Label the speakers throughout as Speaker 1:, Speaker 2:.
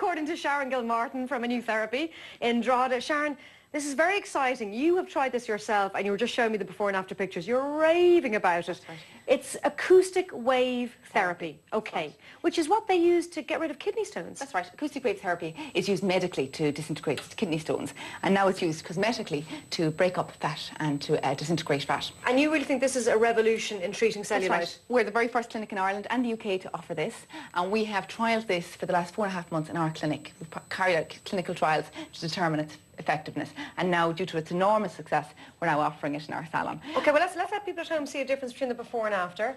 Speaker 1: according to Sharon Gilmartin from A New Therapy in Drogheda. Sharon, this is very exciting. You have tried this yourself and you were just showing me the before and after pictures. You're raving about it.
Speaker 2: Right.
Speaker 1: It's acoustic wave therapy, okay, which is what they use to get rid of kidney stones.
Speaker 2: That's right. Acoustic wave therapy is used medically to disintegrate kidney stones, and now it's used cosmetically to break up fat and to disintegrate fat.
Speaker 1: And you really think this is a revolution in treating cellulite?
Speaker 2: That's right. We're the very first clinic in Ireland and the UK to offer this, and we have trialled this for the last 4.5 months in our clinic. We've carried out clinical trials to determine its effectiveness, and now, due to its enormous success, we're now offering it in our salon.
Speaker 1: Okay, well let's let people at home see a difference between the before and after.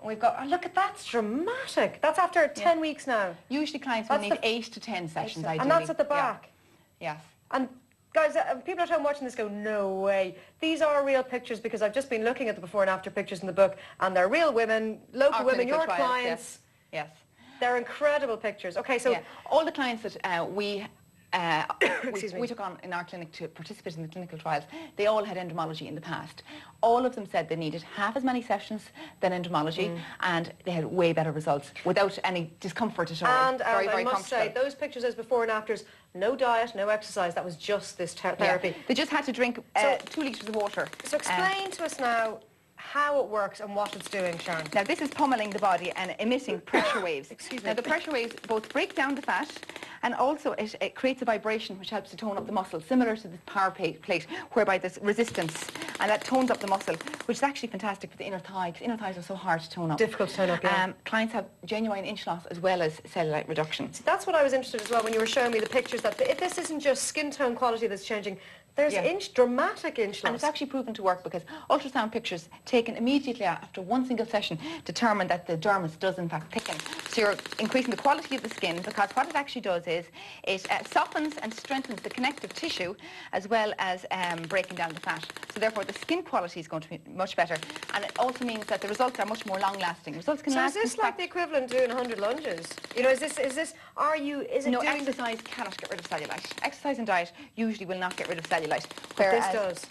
Speaker 1: We've got, oh, look at that, it's dramatic. That's after 10 weeks now.
Speaker 2: Usually clients will need 8 to 10 sessions, ideally.
Speaker 1: And that's at the back.
Speaker 2: Yeah. Yes.
Speaker 1: And guys, people at home watching this go, no way. These are real pictures, because I've just been looking at the before and after pictures in the book, and they're real women, local women, your clients.
Speaker 2: Yes.
Speaker 1: They're incredible pictures. Okay, so
Speaker 2: all the clients that we took on in our clinic to participate in the clinical trials, they all had endomology in the past. All of them said they needed half as many sessions than endomology, and they had way better results without any discomfort at all.
Speaker 1: And very, very I must say, those pictures as before and afters, no diet, no exercise, that was just this therapy.
Speaker 2: Yeah. They just had to drink 2 litres of water.
Speaker 1: So explain to us now how it works and what it's doing, Sharon.
Speaker 2: Now this is pummeling the body and emitting pressure waves.
Speaker 1: Excuse me.
Speaker 2: Now the pressure waves both break down the fat, and also it creates a vibration which helps to tone up the muscle, similar to the power plate, whereby there's resistance, and that tones up the muscle, which is actually fantastic for the inner thigh, because inner thighs are so hard to tone up.
Speaker 1: Difficult to tone up, yeah.
Speaker 2: Clients have genuine inch loss as well as cellulite reduction.
Speaker 1: See, that's what I was interested in as well when you were showing me the pictures, that if this isn't just skin tone quality that's changing, there's dramatic inch loss.
Speaker 2: And it's actually proven to work, because ultrasound pictures taken immediately after one single session determine that the dermis does in fact thicken. So you're increasing the quality of the skin, because what it actually does is it softens and strengthens the connective tissue, as well as breaking down the fat. So therefore the skin quality is going to be much better, and it also means that the results are much more long lasting. Results can last.
Speaker 1: So is this like the equivalent of doing 100 lunges? You know, is it
Speaker 2: no, exercise cannot get rid of cellulite. Exercise and diet usually will not get rid of cellulite. Whereas
Speaker 1: this does.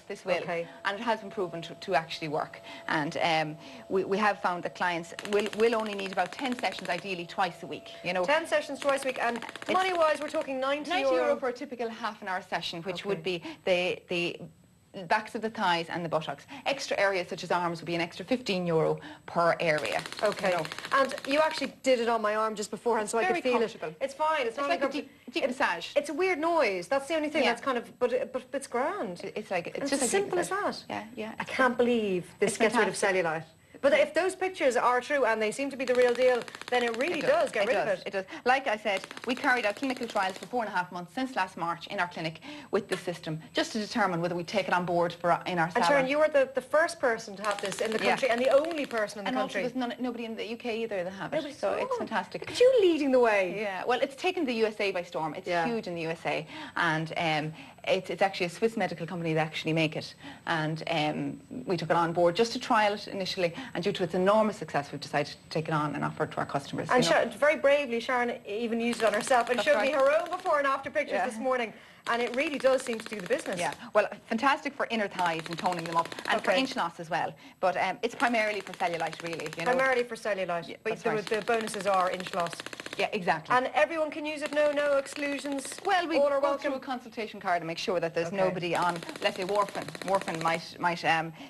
Speaker 2: This will.
Speaker 1: Okay.
Speaker 2: And it has been proven to actually work. And we have found that clients will only need about 10 sessions, ideally twice a week. You know,
Speaker 1: 10 sessions twice a week, and money-wise, we're talking 90 euro
Speaker 2: for a typical half-an-hour session, which would be the backs of the thighs and the buttocks. Extra areas such as arms would be an extra 15 euro per area.
Speaker 1: Okay. You know. And you actually did it on my arm just beforehand, so I could feel it. It's fine. It's not
Speaker 2: like a deep massage.
Speaker 1: It's a weird noise. That's the only thing that's kind of, but it's grand.
Speaker 2: It's just
Speaker 1: as simple as that.
Speaker 2: Yeah.
Speaker 1: I can't believe this gets rid of cellulite. But if those pictures are true and they seem to be the real deal, then it really does get rid of it.
Speaker 2: It does. Like I said, we carried out clinical trials for 4.5 months since last March in our clinic with this system, just to determine whether we take it on board in our salon.
Speaker 1: And Sharon, you were the first person to have this in the country, and the only person in the country.
Speaker 2: And also there's nobody in the UK either that have it, so it's fantastic.
Speaker 1: Look at you leading the way.
Speaker 2: Yeah, well, it's taken the USA by storm. It's huge in the USA, and it's actually a Swiss medical company that actually make it, and we took it on board just to trial it initially, and due to its enormous success, we've decided to take it on and offer it to our customers.
Speaker 1: And very bravely, Sharon even used it on herself and showed me her own before and after pictures this morning. And it really does seem to do the business.
Speaker 2: Yeah, well, fantastic for inner thighs and toning them up, and for inch loss as well. But it's primarily for cellulite, really. You know?
Speaker 1: Primarily for cellulite, yeah, but the bonuses are inch loss.
Speaker 2: Yeah, exactly.
Speaker 1: And everyone can use it, no exclusions?
Speaker 2: Well, we go through a consultation card and make sure that there's nobody on, let's say, warfarin. Warfarin might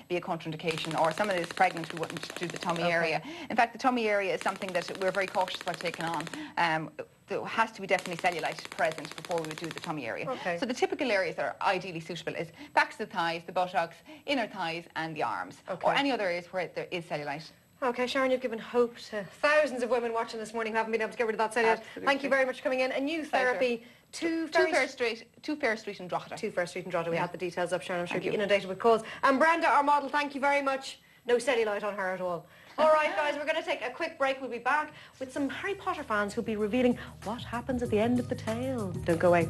Speaker 2: be a contraindication, or somebody that's pregnant who wouldn't do the tummy area. In fact, the tummy area is something that we're very cautious about taking on. There has to be definitely cellulite present before we would do the tummy area.
Speaker 1: Okay.
Speaker 2: So the typical areas that are ideally suitable is backs of the thighs, the buttocks, inner thighs and the arms, or any other areas where there is cellulite. Okay, Sharon, you've given hope to thousands of women watching this morning who haven't been able to get rid of that cellulite. Thank you very much for coming in. A New Therapy, 2 Fair Street in Drogheda. 2 Fair Street in Drogheda. We had the details up, Sharon. I'm sure you'll be inundated with calls. And Brenda, our model, thank you very much. No cellulite on her at all. All right, guys, we're going to take a quick break. We'll be back with some Harry Potter fans who'll be revealing what happens at the end of the tale. Don't go away.